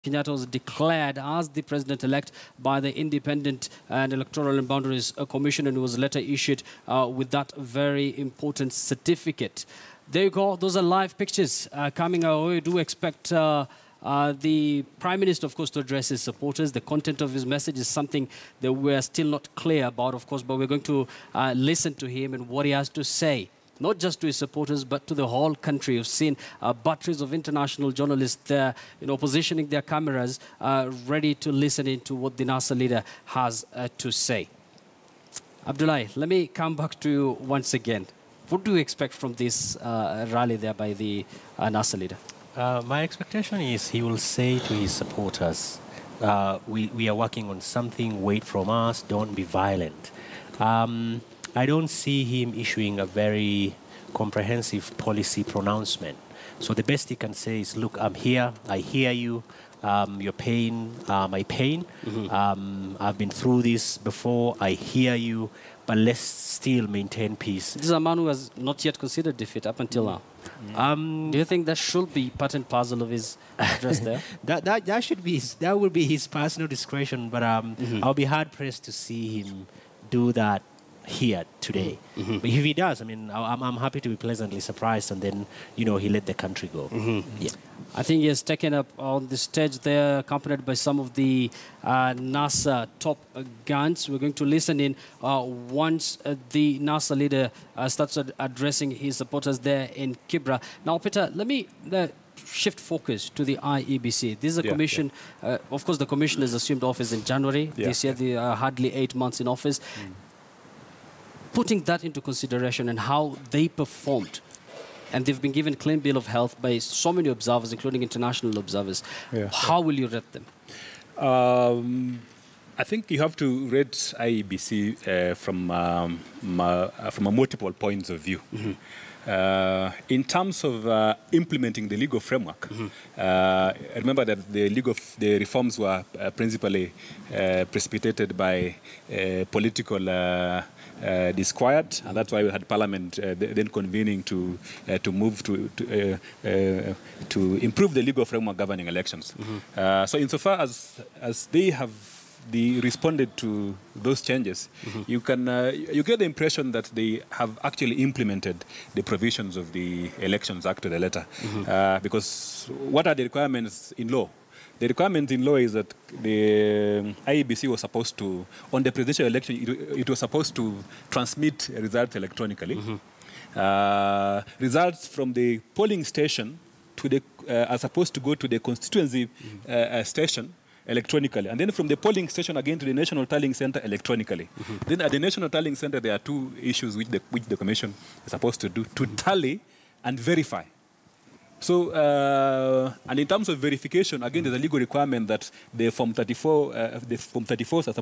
Kenyatta was declared as the president-elect by the Independent and Electoral and Boundaries Commission, and was later issued with that very important certificate. There you go. Those are live pictures coming our way. We do expect the Prime Minister, of course, to address his supporters. The content of his message is something that we're still not clear about, of course, but we're going to listen to him and what he has to say. Not just to his supporters, but to the whole country. You've seen batteries of international journalists there, positioning their cameras, ready to listen into what the NASA leader has to say. Abdullahi, let me come back to you once again. What do you expect from this rally there by the NASA leader? My expectation is he will say to his supporters, we are working on something, wait from us, don't be violent. I don't see him issuing a very comprehensive policy pronouncement. So the best he can say is, look, I'm here, I hear you, your pain, my pain. I've been through this before, I hear you, but let's still maintain peace. This is a man who has not yet considered defeat up until now. Do you think that should be part and parcel of his address there? that should be that would be his personal discretion, but I'll be hard pressed to see him do that here today. But if he does, I mean, I'm happy to be pleasantly surprised, and then, he let the country go. Yeah. I think he has taken up on the stage there, accompanied by some of the NASA top guns. We're going to listen in once the NASA leader starts addressing his supporters there in Kibra. Now, Peter, let me shift focus to the IEBC. This is a commission. Of course, the commission has assumed office in January this year. They are hardly 8 months in office. Putting that into consideration and how they performed, and they've been given clean bill of health by so many observers, including international observers. How will you rate them? I think you have to rate IEBC from a multiple points of view. In terms of implementing the legal framework, remember that the reforms were principally precipitated by political disquiet, and that's why we had Parliament then convening to move to improve the legal framework governing elections. So insofar as they have responded to those changes, you get the impression that they have actually implemented the provisions of the Elections Act to the letter. Because what are the requirements in law? The requirement in law is that the IEBC was supposed to, on the presidential election, it was supposed to transmit results electronically. Results from the polling station to the are supposed to go to the constituency station electronically, and then from the polling station again to the National Tallying Center electronically. Then at the National Tallying Center, there are two issues which the Commission is supposed to do: to tally and verify. So, and in terms of verification, again, there's a legal requirement that the Form 34s are